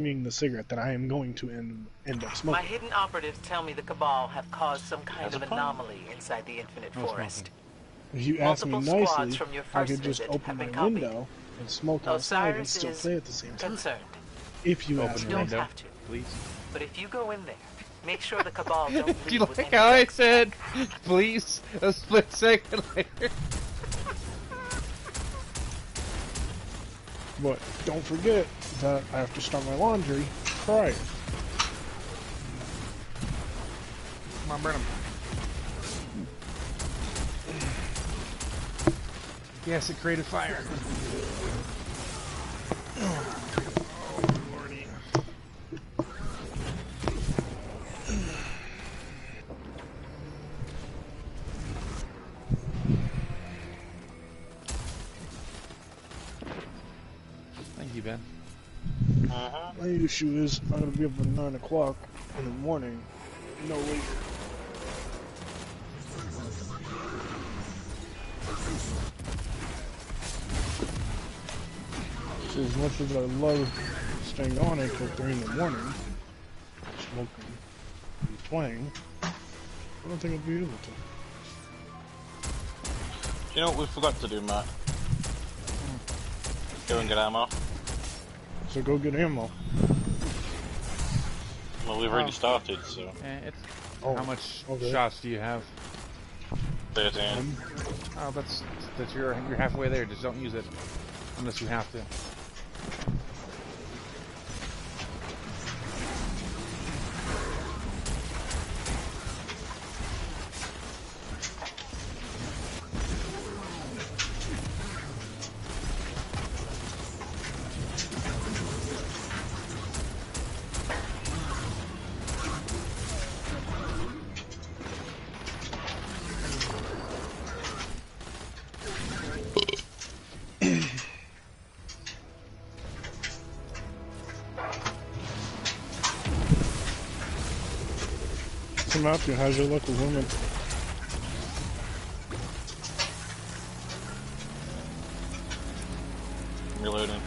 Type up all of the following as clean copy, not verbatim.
the cigarette that I am going to end up smoking. My hidden operatives tell me the Cabal have caused some kind of anomaly inside the Infinite Forest. If you ask me nicely, from your I first could just visit open have my been window and smoke outside and still play at the same time. Concerned. If you open ask your me, window, have to, please. But if you go in there, make sure the Cabal don't leave. Do you like how I said, please, a split second later? But don't forget that I have to start my laundry prior. Come on, burn them. Yes, it created fire. Oh, Lordy. Thank you, Ben. My issue is I'm going to be up at 9 o'clock in the morning, no later. So as much as I love staying on until 3 in the morning, smoking and playing, I don't think I'd be able to. You know what we forgot to do, Matt? Go and get ammo. So go get ammo. Well, we've already started, so... How much shots do you have? 13. Oh, that's you're halfway there. Just don't use it unless you have to. Matthew, how's your luck with women? Reloading.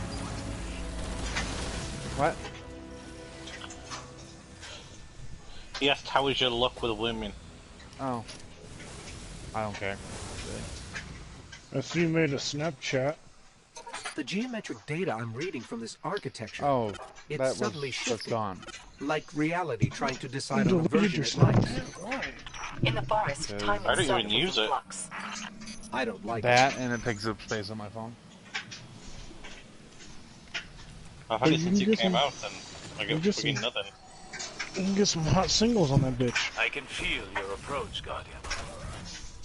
What? He asked, how is your luck with women? Oh. I don't care. I see you made a Snapchat. The geometric data I'm reading from this architecture. Oh, it's suddenly that's gone. Like reality trying to decide on a version it likes. In the forest, time I don't even use it. I don't like that, and it takes up space on my phone. I've had it since you came out, and I get fucking nothing. You can get some hot singles on that bitch. I can feel your approach, Guardian.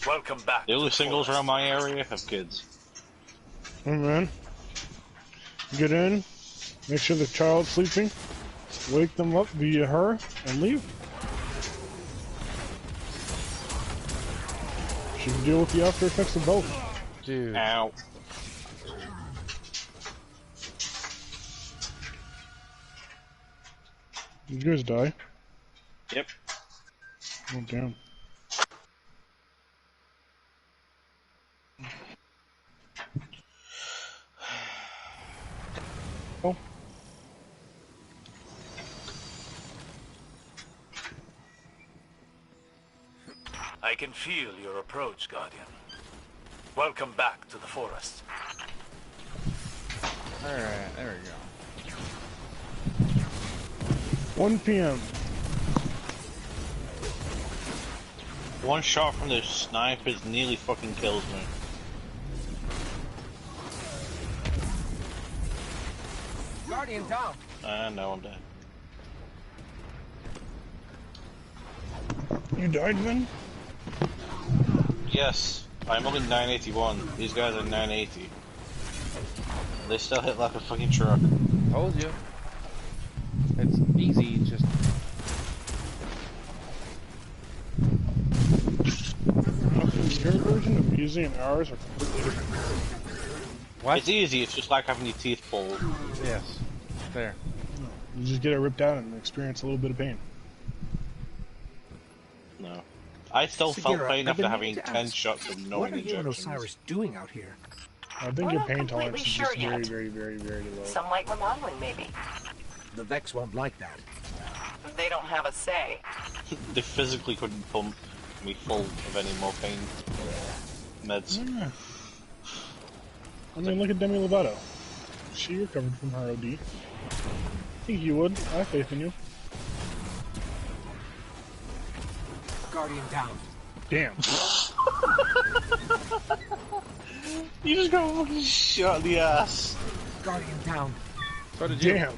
Welcome back. The only singles around my area have kids. Hey man, get in, make sure the child's sleeping, wake them up via her, and leave. She can deal with the after effects of both. Dude. Ow. Did you guys die? Yep. Oh damn. Oh. I can feel your approach, Guardian. Welcome back to the forest. Alright, there we go. 1 p.m. One shot from the snipers nearly fucking kills me. Guardian down. No, I'm dead. You died then? Yes, I'm only 981. These guys are 980. They still hit like a fucking truck. Told you. It's easy, just... Your version of easy and ours are completely different. What? It's easy, it's just like having your teeth pulled. Yes. There. You just get it ripped out and experience a little bit of pain. No. I still felt pain after having 10 shots of no injections. What are you and Osiris doing out here? I think your pain tolerance is just very, very, very, very low. Some light remodeling, maybe. The Vex won't like that. They don't have a say. They physically couldn't pump me full of any more pain meds. Yeah. I mean, look at Demi Lovato. She recovered from her OD. I think you would. I have faith in you. Guardian down. Damn. You just got fucking shot in the ass. Guardian down. So did you. Damn.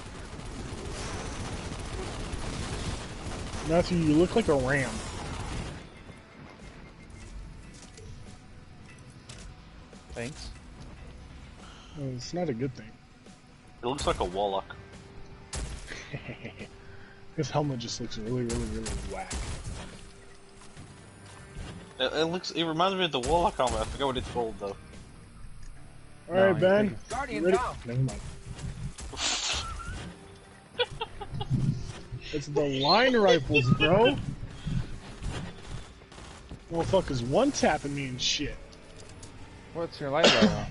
Matthew, you look like a ram. Thanks. Well, it's not a good thing. It looks like a warlock. His helmet just looks really, really, really whack. It reminds me of the warlock helmet. I forget what it's called though. Alright, No, Ben. Guardian Ready? down. Never mind. It's the line rifles, bro. Motherfuckers one-tapping me and shit. What's your light level?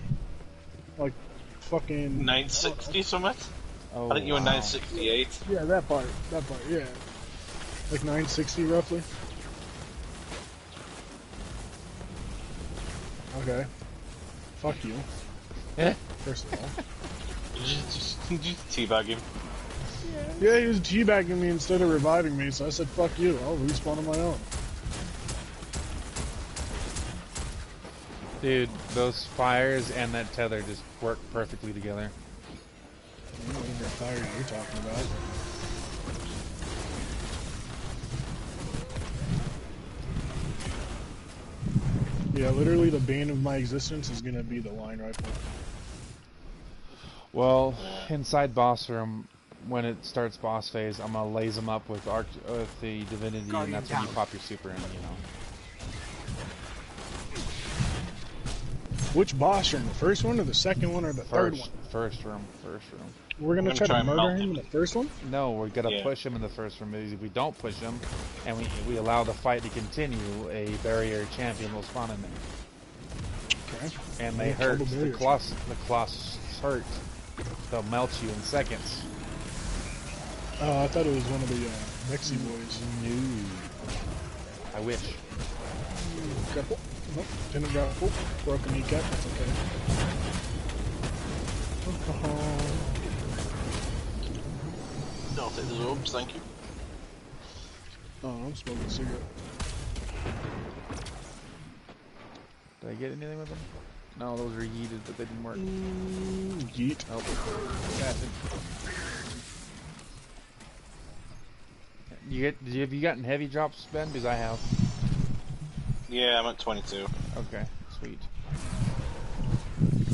Like, fucking... 960 something? Oh, I think you were wow. 968. Yeah, that part, yeah. Like 960 roughly. Okay. Fuck you, Eh? first of all. Did you teabag him? Yeah, he was teabagging me instead of reviving me, so I said, fuck you, I'll respawn on my own. Dude, those fires and that tether just work perfectly together. I don't know what fire you're talking about. Yeah, literally the bane of my existence is gonna be the line rifle. Well, inside boss room, when it starts boss phase, I'm gonna laze them up with the divinity, and that's when you pop your super in, you know. Which boss room? The first one or the second one or the third one? First room. We're gonna try to and murder melt him him. in the first one? No, we gotta Yeah. push him in the first room. If we don't push him, and we allow the fight to continue, a barrier champion will spawn in there. Okay. And they Yeah, hurt. trouble The barrier Colossus hurt. They'll melt you in seconds. Oh, I thought it was one of the Mexi boys. No. I wish. Grapple. Nope, didn't grapple. Broken kneecap, that's okay. I'll take the orbs, thank you. Oh, I'm smoking a cigarette. Did I get anything with them? No, those are yeeted, but they didn't work. Yeet. Oh, bastard. Have you gotten heavy drops, Ben? Because I have. Yeah, I'm at 22. Okay, sweet.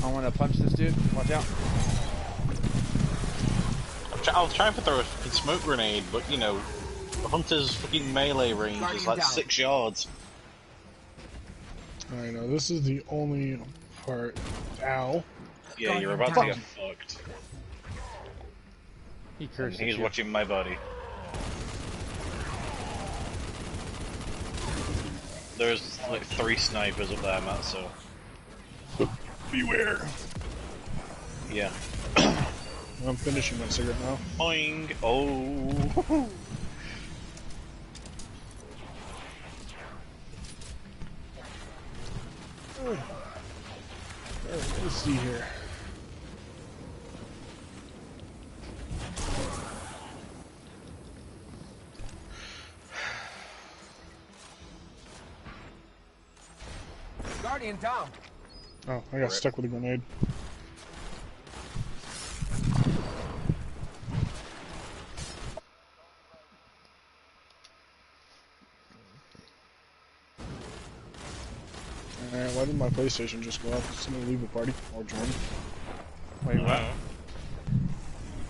I want to punch this dude. Watch out. I was trying to throw a fucking smoke grenade, but you know, the hunter's fucking melee range is like 6 yards. I know, this is the only part. Ow. Yeah, you're about to get fucked. He cursed at He's you. watching my body. There's like 3 snipers up there, Matt, so... Beware. Yeah. I'm finishing my cigarette now. Boing! Oh! Alright, let's see here. Guardian down. Oh, I got stuck with a grenade. Alright, why did my PlayStation just go off? Did somebody leave the party or join? Wait, what?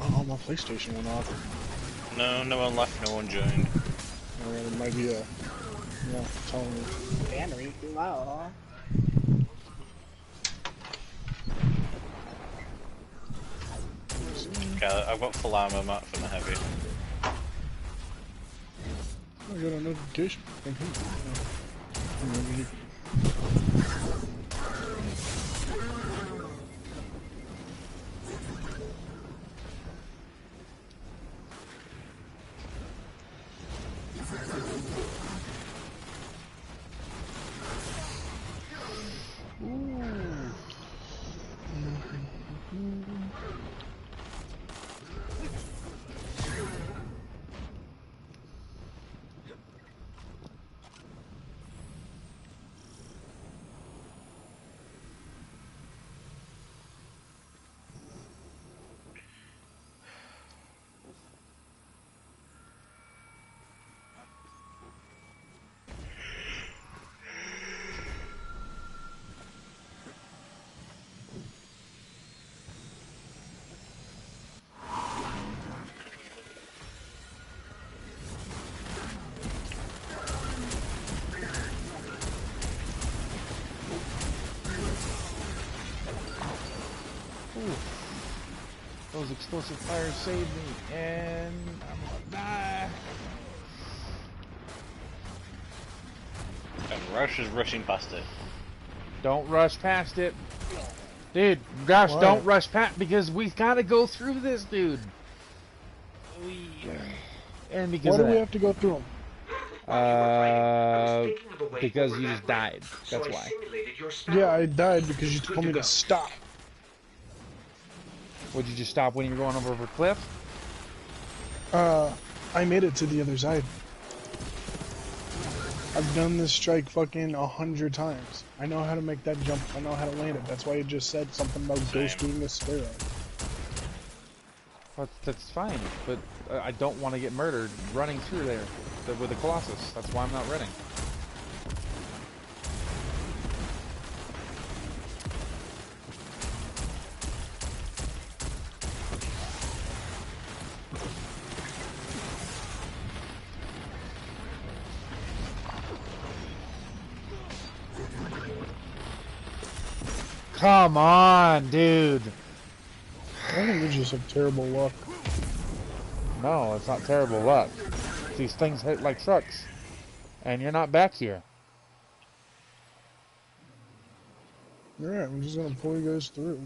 Oh, my PlayStation went off. No, no one left, no one joined. Alright, it might be a... Yeah, telling me. Battery low. Okay, I've got full armor, Matt, for my heavy. I got a notification from him. those explosive fires saved me, and I'm gonna die. And Rush is rushing past it. Don't rush past it. Dude, gosh, Why? don't rush past, because we've got to go through this, dude. And because Why of do we that. have to go through them? Because you just died. That's why. Yeah, I died because you told me to stop. Would you just stop when you were going over a cliff? I made it to the other side. I've done this strike fucking 100 times. I know how to make that jump. I know how to land it. That's why it just said something about Ghost being a sparrow. Well, that's fine, but I don't want to get murdered running through there with the Colossus. That's why I'm not running. Come on, dude. I think we just have terrible luck. No, it's not terrible luck. These things hit like trucks. And you're not back here. Alright, I'm just gonna pull you guys through.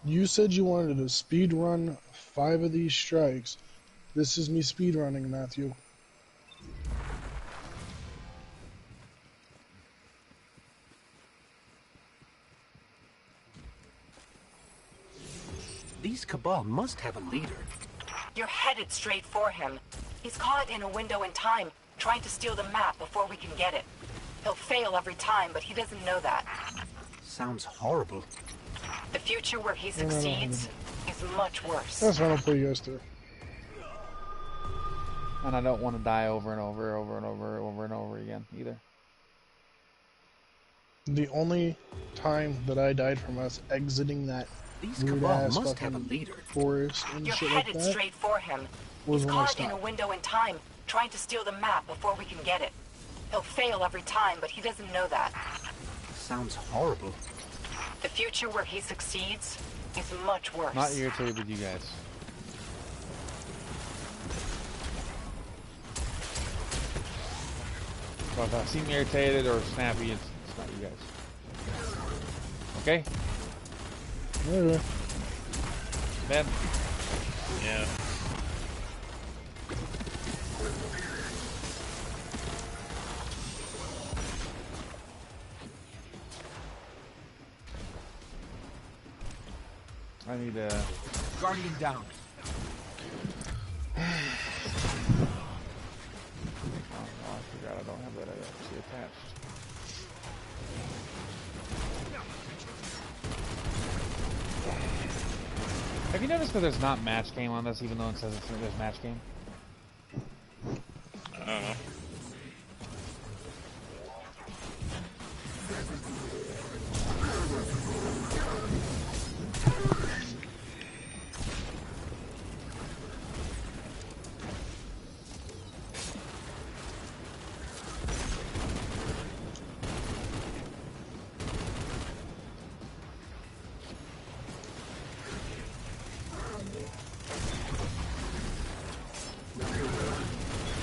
You said you wanted to speed run 5 of these strikes. This is me speed running, Matthew. These Cabal must have a leader. You're headed straight for him. He's caught in a window in time, trying to steal the map before we can get it. He'll fail every time, but he doesn't know that. Sounds horrible. The future where he succeeds is much worse. That's why I'll pull you guys through. And I don't want to die over and over and over again either. The only time that I died from us exiting that These weird Cabal ass must have a fucking leader. forest and You're shit like headed that straight for him. was He's when I caught in a stopped. window in time, trying to steal the map before we can get it. He'll fail every time, but he doesn't know that. Sounds horrible. The future where he succeeds is much worse. Not irritated with you guys. So if I seem irritated or snappy, it's not you guys. Okay? Okay. Ben? Yeah. I need a... Guardian down. Oh, I forgot I don't have that actually attached. Have you noticed that there's not match game on this, even though it says there's match game? I don't know.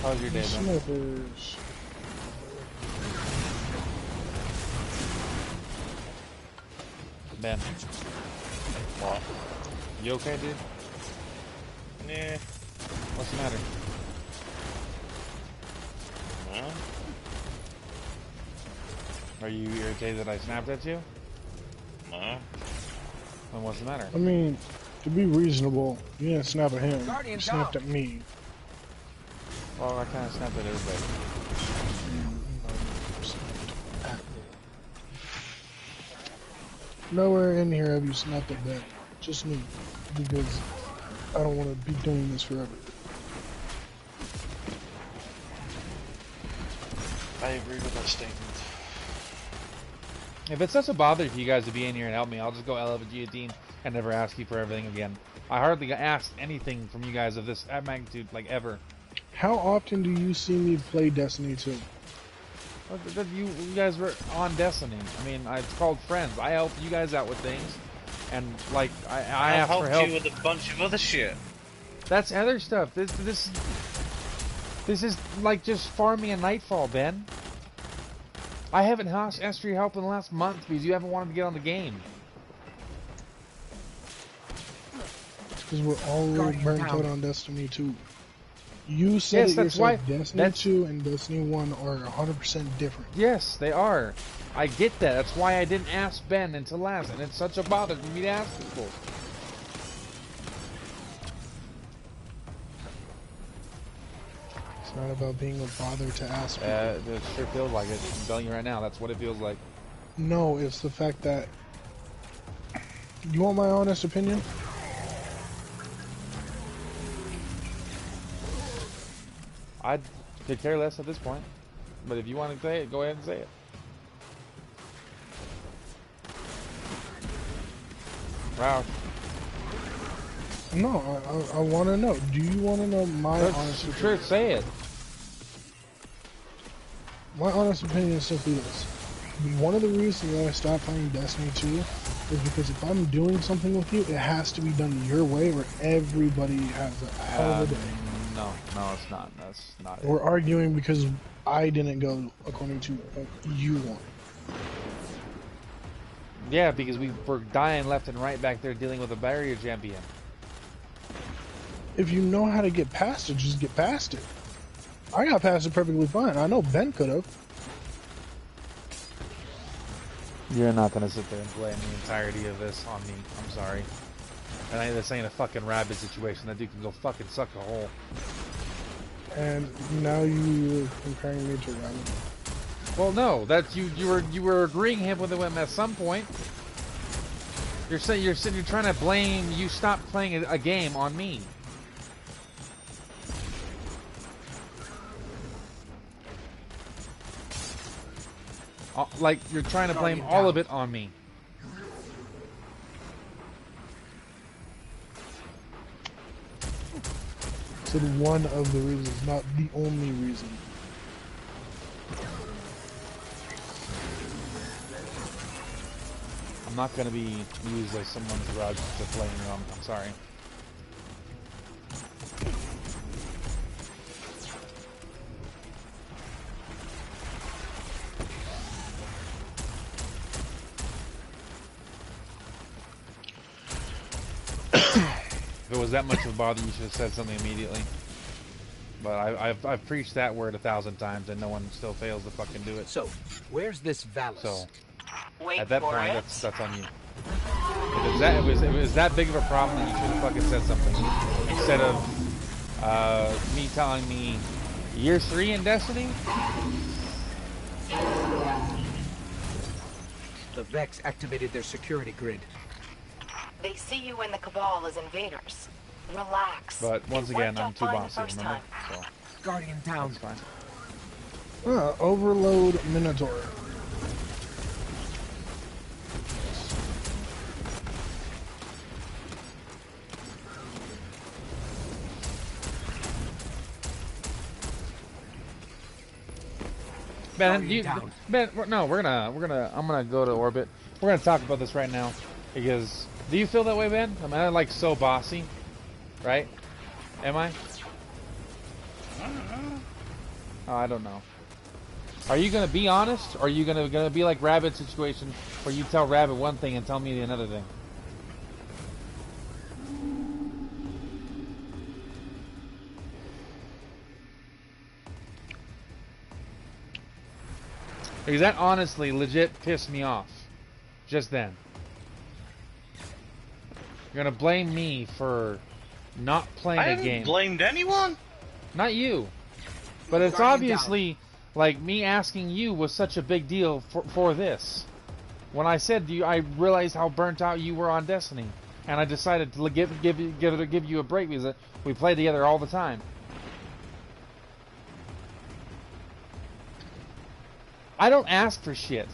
How was your day, Ben? Smithers. Ben, What? you okay, dude? Yeah. What's the matter? Well, Are you irritated that I snapped at you? no. Then what's the matter? I mean, to be reasonable, you didn't snap at him. Guardian You snapped down. at me. Well, I kind of snapped at everybody. Nowhere in here have you snapped at that. Just me. Because I don't want to be doing this forever. I agree with that statement. If it's such a bother for you guys to be in here and help me, I'll just go LFG and never ask you for everything again. I hardly asked anything from you guys of this magnitude, like, ever. How often do you see me play Destiny 2? You guys were on Destiny. I mean, it's called friends. I helped you guys out with things. and like I I asked for helped help. you with a bunch of other shit. That's other stuff. This is like just farming a Nightfall, Ben. I haven't asked for your help in the last month because you haven't wanted to get on the game. Because we're all burnt out on Destiny 2. You said Yes, it that's yourself, why. Destiny 2 and Destiny 1 are 100% different. Yes, they are. I get that. That's why I didn't ask Ben until last, and it's such a bother for me to ask people. It's not about being a bother to ask people. It sure feels like it. I'm telling you right now, that's what it feels like. No, it's the fact that... You want my honest opinion? I could care less at this point. But if you want to say it, go ahead and say it. Wow. No, I want to know. Do you want to know my honest opinion? Sure, say it. My honest opinion is simply this. One of the reasons that I stopped playing Destiny 2 is because if I'm doing something with you, it has to be done your way or everybody has a hell of a day. No, it's not. That's not it. We're arguing because I didn't go according to what you want. Yeah, because we were dying left and right back there dealing with a barrier champion. If you know how to get past it, just get past it. I got past it perfectly fine. I know Ben could have. You're not gonna sit there and blame the entirety of this on me. I'm sorry. And this ain't a fucking rabbit situation. That dude can go fucking suck a hole. And now you're comparing me to Rabbit. Well, no, that's you were agreeing with him at some point. You're trying to blame you stopped playing a game on me. Like you're trying to blame all of it on me. So one of the reasons, not the only reason. I'm not going to be used as someone's rug to blame you. I'm sorry. If it was that much of a bother, you should have said something immediately. But I've preached that word 1,000 times, and no one still fails to fucking do it. So, where's this Valis? So, Wait at that for point, it. that's on you. If it was that big of a problem, then you should have fucking said something instead of me telling me year 3 in Destiny. The Vex activated their security grid. They see you and the Cabal as invaders. Relax. But once It again, worked I'm out too fine the bossy, first remember? time. So Guardian down. that's fine. Overload Minotaur. I'm gonna go to orbit. We're gonna talk about this right now because do you feel that way, Ben? I mean, I'm like so bossy, right? Am I? Oh, I don't know. Are you gonna be honest, or are you gonna be like Rabbit situation where you tell Rabbit one thing and tell me another thing? Because that honestly legit pissed me off. Just then. You're gonna blame me for not playing a game. I haven't blamed anyone. Not you. But it's obviously like me asking you was such a big deal for this. When I said to you, I realized how burnt out you were on Destiny, and I decided to give you a break because we play together all the time. I don't ask for shit.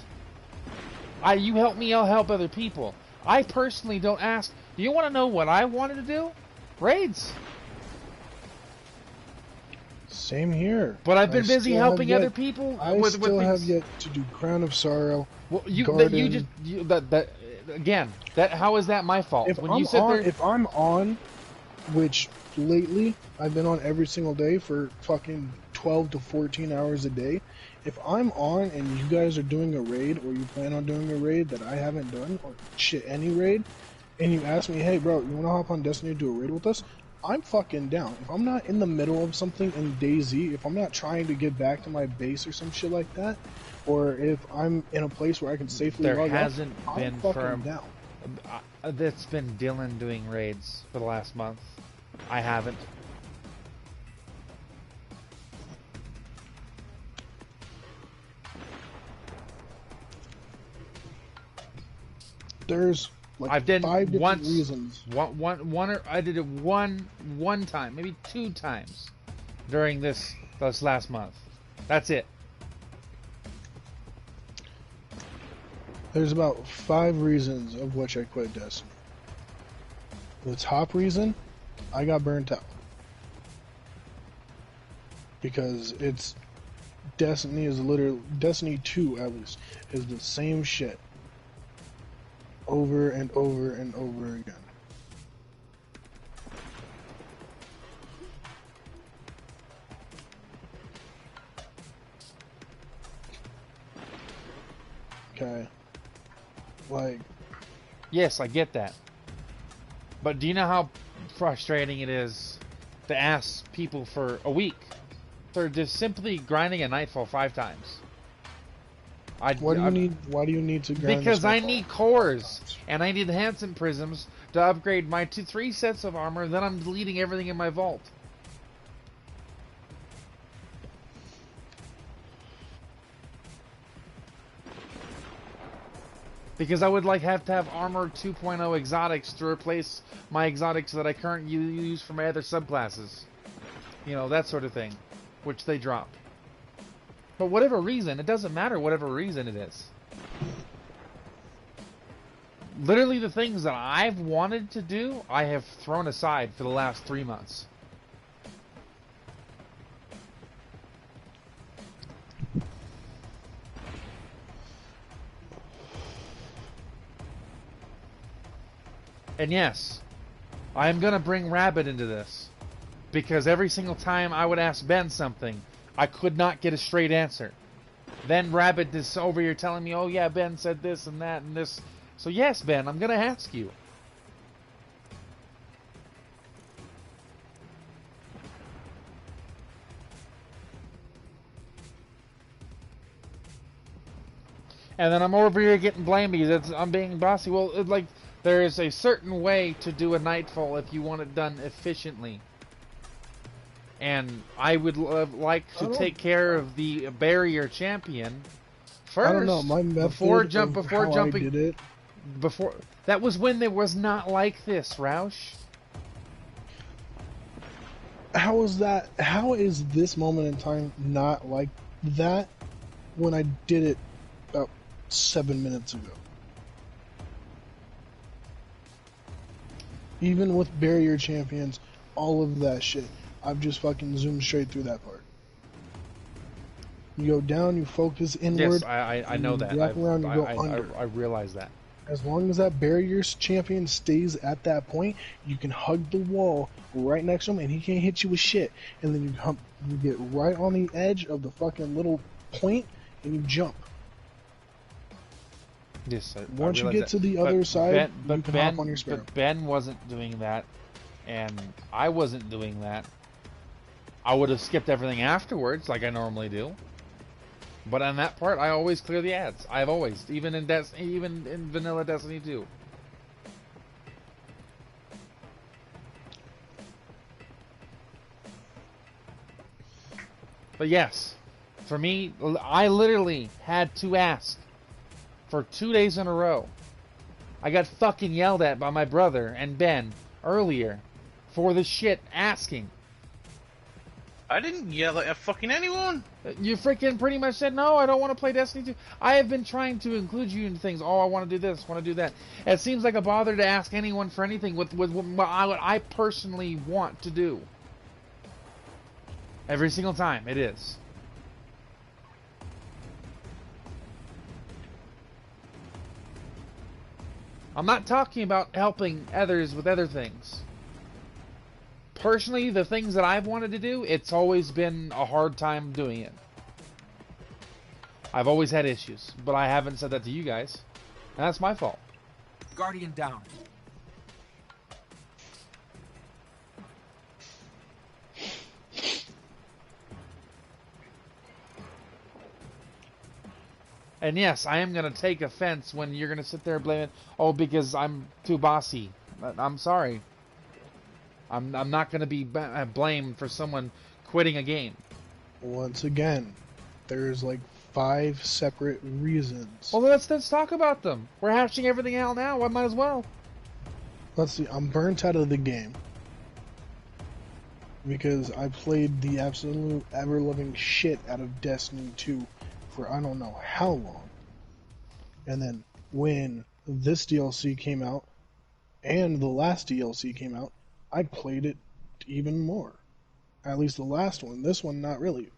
You help me, I'll help other people. I personally don't ask. Do you want to know what I wanted to do? Raids. Same here. But I've been busy helping other people. I still have yet to do Crown of Sorrow. Well, again, how is that my fault? If When I'm you sit on, there, if I'm on, which lately I've been on every single day for fucking 12 to 14 hours a day. If I'm on and you guys are doing a raid, or you plan on doing a raid that I haven't done, or shit, any raid, and you ask me, hey bro, you wanna hop on Destiny to do a raid with us? I'm fucking down. If I'm not in the middle of something in DayZ, if I'm not trying to get back to my base or some shit like that, or if I'm in a place where I can safely there log off, hasn't I'm been fucking down. That's been Dylan doing raids for the last month. I haven't. There's like I've done 5 different once, reasons. I did it one time, maybe 2 times during this last month. That's it. There's about 5 reasons of which I quit Destiny. The top reason, I got burnt out. Because it's Destiny 2 at least, is the same shit over and over and over again. Okay. Like, yes, I get that. But do you know how frustrating it is to ask people for a week? They're just simply grinding a Nightfall 5 times. why do you need to grind Because this I Nightfall? need cores, and I need the Hansen prisms to upgrade my 3 sets of armor, then I'm deleting everything in my vault. Because I would have to have armor 2.0 exotics to replace my exotics that I currently use for my other subclasses. You know, that sort of thing. Which they drop. For whatever reason, it doesn't matter whatever reason it is. Literally the things that I've wanted to do, I have thrown aside for the last 3 months. And yes, I am going to bring Rabbit into this. Because every single time I would ask Ben something, I could not get a straight answer. Then Rabbit is over here telling me, oh yeah, Ben said this and that and this. So yes, Ben, I'm going to ask you. And then I'm over here getting blamed because I'm being bossy. Well, there is a certain way to do a Nightfall if you want it done efficiently. And I would like to take care of the barrier champion first. I don't know, my method before how jumping. I did it. Before that was when there was not like this, Roush. How is that? How is this moment in time not like that when I did it about 7 minutes ago? Even with barrier champions, all of that shit, I've just fucking zoomed straight through that part. You go down, you focus inward. Yes, I know that. Wrap around, you go under. I realize that. As long as that barriers champion stays at that point, you can hug the wall right next to him, and he can't hit you with shit. And then you get right on the edge of the fucking little point, and you jump. Yes, Once you get to the other side, you can hop on your sparrow. But Ben wasn't doing that, and I wasn't doing that. I would have skipped everything afterwards, like I normally do. But on that part, I always clear the ads. I've always, even in vanilla Destiny 2. But yes, for me, I literally had to ask for 2 days in a row. I got fucking yelled at by my brother and Ben earlier for the shit asking. I didn't yell at fucking anyone. You freaking pretty much said, no, I don't want to play Destiny 2. I have been trying to include you in things. Oh, I want to do this, want to do that. It seems like a bother to ask anyone for anything with what I personally want to do. Every single time, it is. I'm not talking about helping others with other things. Personally, the things that I've wanted to do, it's always been a hard time doing it. I've always had issues, but I haven't said that to you guys. And that's my fault. Guardian down. And yes, I am going to take offense when you're going to sit there and blame it, oh, because I'm too bossy. I'm sorry. I'm not going to be blamed for someone quitting a game. Once again, there's like 5 separate reasons. Well, let's talk about them. We're hashing everything out now. I might as well. Let's see, I'm burnt out of the game. Because I played the absolute ever-loving shit out of Destiny 2 for I don't know how long. And then when this DLC came out, and the last DLC came out, I played it even more. At least the last one. This one, not really.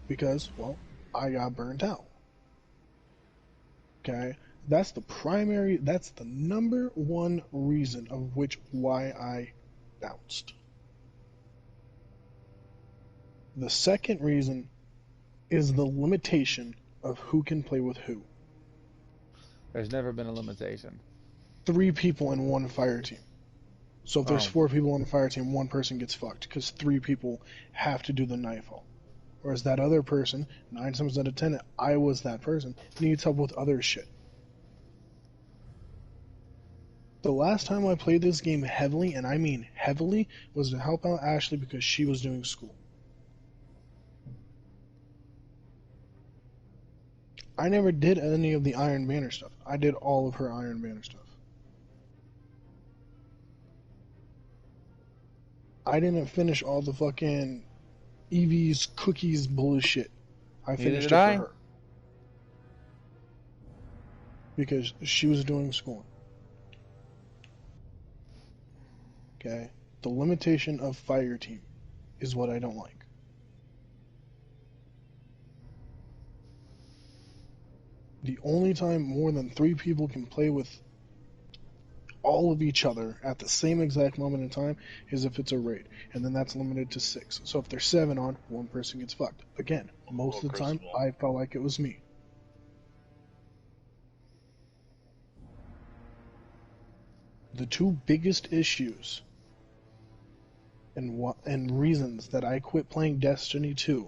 Because, well, I got burnt out. Okay? That's the number one reason of why I bounced. The second reason is the limitation of who can play with who. There's never been a limitation. 3 people in one fire team. So if there's 4 people on the fire team, 1 person gets fucked because 3 people have to do the Nightfall. Whereas that other person, 9 times out of 10, I was that person, needs help with other shit. The last time I played this game heavily, and I mean heavily, was to help out Ashley because she was doing school. I never did any of the Iron Banner stuff. I did all of her Iron Banner stuff. I didn't finish all the fucking Evie's cookies bullshit. I finished it for her. Because she was doing school. Okay? The limitation of fire team is what I don't like. The only time more than 3 people can play with all of each other at the same exact moment in time is if it's a raid, and then that's limited to 6. So if there's 7 on, 1 person gets fucked. Again, most of the time, I felt like it was me. The 2 biggest issues and reasons that I quit playing Destiny 2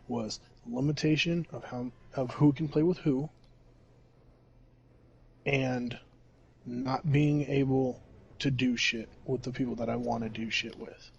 was limitation of who can play with who, and not being able to do shit with the people that I want to do shit with.